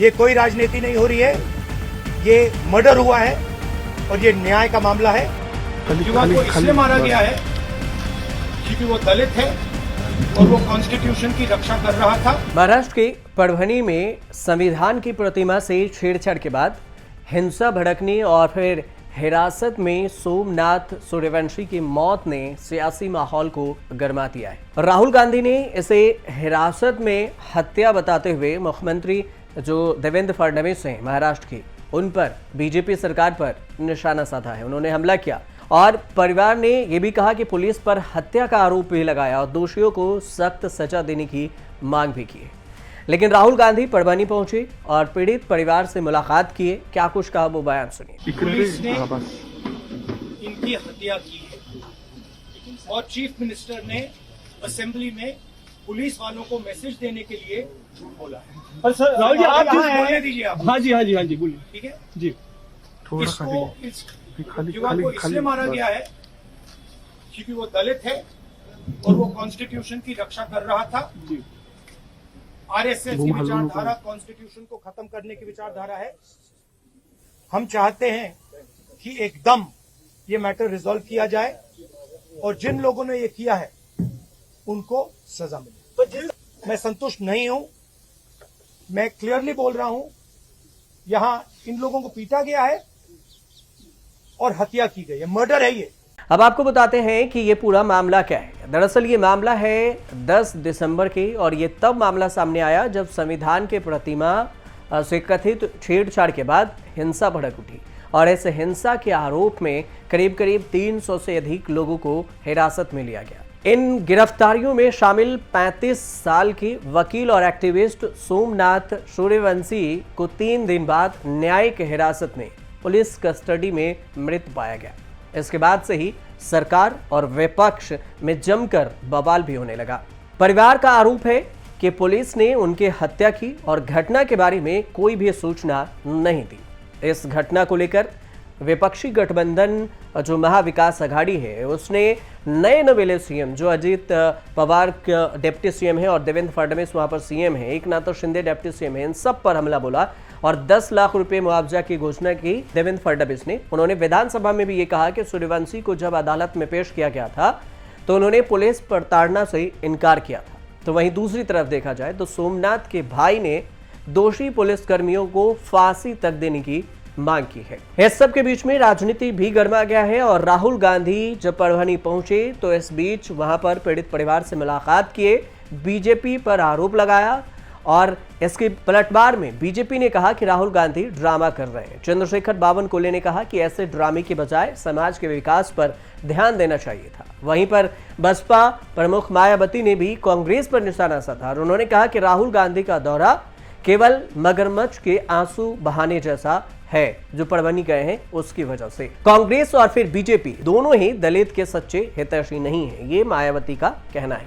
ये कोई राजनीति नहीं हो रही है, ये मर्डर हुआ है और ये न्याय का मामला है। युवा को इसलिए मारा गया है क्योंकि वो दलित है और वो कॉन्स्टिट्यूशन की रक्षा कर रहा था। महाराष्ट्र के परभनी में संविधान की प्रतिमा से छेड़छाड़ के बाद हिंसा भड़कने और फिर हिरासत में सोमनाथ सूर्यवंशी की मौत ने सियासी माहौल को गर्मा दिया है। राहुल गांधी ने इसे हिरासत में हत्या बताते हुए मुख्यमंत्री जो देवेंद्र फडणवीस हैं महाराष्ट्र के, उन पर बीजेपी सरकार पर निशाना साधा है। उन्होंने हमला किया और परिवार ने यह भी कहा कि पुलिस पर हत्या का आरोप भी लगाया और दोषियों को सख्त सजा देने की मांग भी की। लेकिन राहुल गांधी परभनी पहुंचे और पीड़ित परिवार से मुलाकात किए। क्या कुछ कहा वो बयान सुनिए। पुलिस ने इनकी हत्या की है और चीफ मिनिस्टर ने असेंबली में पुलिस वालों को मैसेज देने के लिए झूठ बोला है। पर सर राहुल जी आप बोलने दीजिए आप। हाँ जी बोलिए। ठीक है जी इसको इस युवा को इसलिए मारा गया है क्योंकि वो दलित है और वो कॉन्स्टिट्यूशन की रक्षा कर रहा था। जी आरएसएस की विचारधारा कॉन्स्टिट्यूशन को खत्म करने की विचारधारा है। हम चाहते हैं कि एकदम ये मैटर रिजॉल्व किया जाए और जिन लोगों ने ये किया है उनको सजा मिले। मैं संतुष्ट नहीं हूं, मैं क्लियरली बोल रहा हूं, यहां इन लोगों को पीटा गया है और हत्या की गई है, मर्डर है ये। अब आपको बताते हैं कि ये पूरा मामला क्या है। दरअसल ये मामला है 10 दिसंबर के और ये तब मामला सामने आया जब संविधान के प्रतिमा से कथित छेड़छाड़ के बाद हिंसा भड़क उठी और इस हिंसा के आरोप में करीब 300 से अधिक लोगों को हिरासत में लिया गया। इन गिरफ्तारियों में शामिल 35 साल के वकील और एक्टिविस्ट सोमनाथ सूर्यवंशी को 3 दिन बाद न्यायिक हिरासत में पुलिस कस्टडी में मृत पाया गया। इसके बाद से ही सरकार और विपक्ष में जमकर बवाल भी होने लगा। परिवार का आरोप है कि पुलिस ने उनकी हत्या की और घटना के बारे में कोई भी सूचना नहीं दी। इस घटना को लेकर विपक्षी गठबंधन जो महाविकास आघाड़ी है उसने नए नवेले सीएम जो अजीत पवार डिप्टी सीएम है और देवेंद्र फडणवीस वहां पर सीएम है, एकनाथ शिंदे डिप्टी सीएम है, इन सब पर हमला बोला और 10 लाख रुपए मुआवजा की घोषणा की देवेंद्र फडणवीस ने। उन्होंने विधानसभा में भी ये कहा कि सूर्यवंशी को जब अदालत में पेश किया गया था तो उन्होंने पुलिस प्रताड़ना से इनकार किया था। तो वहीं दूसरी तरफ देखा जाए तो सोमनाथ के भाई ने दोषी पुलिसकर्मियों को फांसी तक देने की मांग की है। इस सब के बीच में राजनीति भी गर्मा गया है और राहुल गांधी जब परभनी पहुंचे तो इस बीच वहां पर पीड़ित परिवार से मुलाकात किए, बीजेपी पर आरोप लगाया और इसके पलटवार में बीजेपी ने कहा कि राहुल गांधी ड्रामा कर रहे हैं। चंद्रशेखर बावनकुले ने कहा कि ऐसे ड्रामे के बजाय समाज के विकास पर ध्यान देना चाहिए था। वहीं पर बसपा प्रमुख मायावती ने भी कांग्रेस पर निशाना साधा और उन्होंने कहा कि राहुल गांधी का दौरा केवल मगरमच्छ के आंसू बहाने जैसा है जो परभनी गए हैं उसकी वजह से। कांग्रेस और फिर बीजेपी दोनों ही दलित के सच्चे हितैषी नहीं है, ये मायावती का कहना है।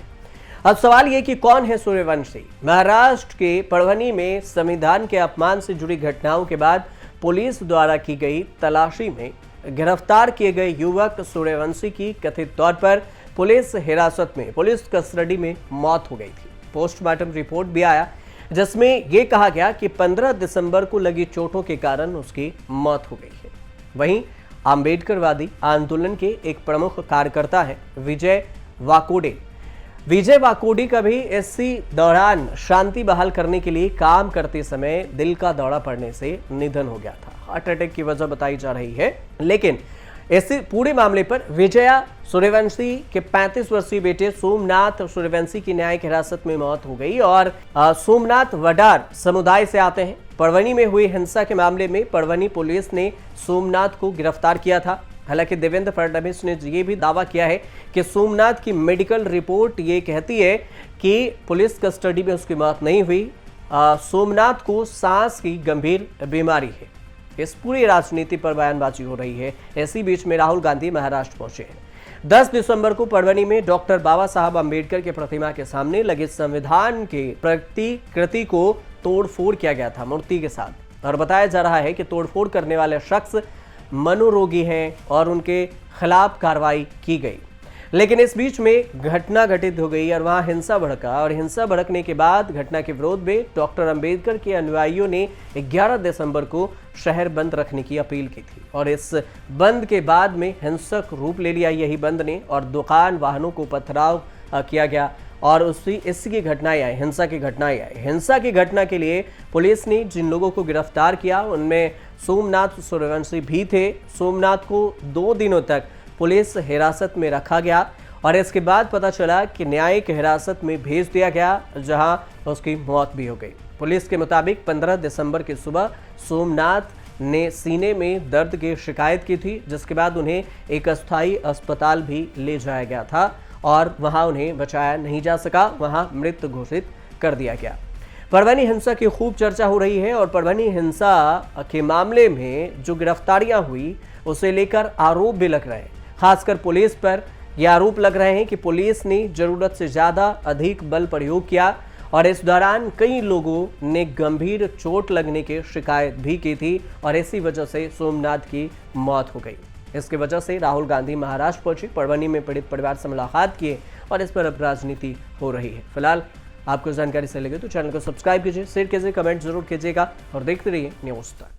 अब सवाल ये कि कौन है सूर्यवंशी। महाराष्ट्र के परभनी में संविधान के अपमान से जुड़ी घटनाओं के बाद पुलिस द्वारा की गई तलाशी में गिरफ्तार किए गए युवक सूर्यवंशी की कथित तौर पर पुलिस हिरासत में पुलिस कस्टडी में मौत हो गई थी। पोस्टमार्टम रिपोर्ट भी आया जिसमें यह कहा गया कि 15 दिसंबर को लगी चोटों के कारण उसकी मौत हो गई है। वहीं आंबेडकरवादी आंदोलन के एक प्रमुख कार्यकर्ता है विजय वाकोडे का भी इसी दौरान शांति बहाल करने के लिए काम करते समय दिल का दौरा पड़ने से निधन हो गया था। हार्ट अटैक की वजह बताई जा रही है। लेकिन इस पूरे मामले पर विजया सूर्यवंशी के 35 वर्षीय बेटे सोमनाथ सूर्यवंशी की न्यायिक हिरासत में मौत हो गई और सोमनाथ वडार समुदाय से आते हैं। परभनी में हुई हिंसा के मामले में परभनी पुलिस ने सोमनाथ को गिरफ्तार किया था। हालांकि देवेंद्र फडणवीस ने यह भी दावा किया है कि सोमनाथ की मेडिकल रिपोर्ट ये कहती है कि पुलिस कस्टडी में उसकी मौत नहीं हुई। सोमनाथ को सांस की गंभीर बीमारी है। इस पूरी राजनीति पर बयानबाजी हो रही है। इसी बीच में राहुल गांधी महाराष्ट्र पहुंचे हैं। 10 दिसंबर को परभनी में डॉक्टर बाबा साहब अम्बेडकर के प्रतिमा के सामने लगे संविधान के प्रतिकृति को तोड़फोड़ किया गया था मूर्ति के साथ और बताया जा रहा है कि तोड़फोड़ करने वाले शख्स मनोरोगी हैं और उनके खिलाफ कार्रवाई की गई। लेकिन इस बीच में घटना घटित हो गई और वहां हिंसा भड़का और हिंसा भड़कने के बाद घटना के विरोध में डॉक्टर अंबेडकर के अनुयायियों ने 11 दिसंबर को शहर बंद रखने की अपील की थी और इस बंद के बाद में हिंसक रूप ले लिया यही बंद ने और दुकान वाहनों को पथराव किया गया और इसकी घटनाएं आई, हिंसा की घटनाएं आई। हिंसा की घटना के लिए पुलिस ने जिन लोगों को गिरफ्तार किया उनमें सोमनाथ सूर्यवंशी भी थे। सोमनाथ को 2 दिनों तक पुलिस हिरासत में रखा गया और इसके बाद पता चला कि न्यायिक हिरासत में भेज दिया गया जहां उसकी मौत भी हो गई। पुलिस के मुताबिक 15 दिसंबर की सुबह सोमनाथ ने सीने में दर्द की शिकायत की थी, जिसके बाद उन्हें एक अस्थायी अस्पताल भी ले जाया गया था और वहां उन्हें बचाया नहीं जा सका, वहां मृत घोषित कर दिया गया। परभनी हिंसा की खूब चर्चा हो रही है और परभनी हिंसा के मामले में जो गिरफ्तारियां हुई उसे लेकर आरोप भी लग रहे हैं। खासकर पुलिस पर यह आरोप लग रहे हैं कि पुलिस ने जरूरत से ज्यादा अधिक बल प्रयोग किया और इस दौरान कई लोगों ने गंभीर चोट लगने की शिकायत भी की थी और इसी वजह से सोमनाथ की मौत हो गई। इसकी वजह से राहुल गांधी महाराष्ट्र पहुंचे, परभनी में पीड़ित परिवार से मुलाकात किए और इस पर अब राजनीति हो रही है। फिलहाल आपको जानकारी से लगे तो चैनल को सब्सक्राइब कीजिए, शेयर कीजिए, कमेंट जरूर कीजिएगा और देखते रहिए न्यूज़ तक।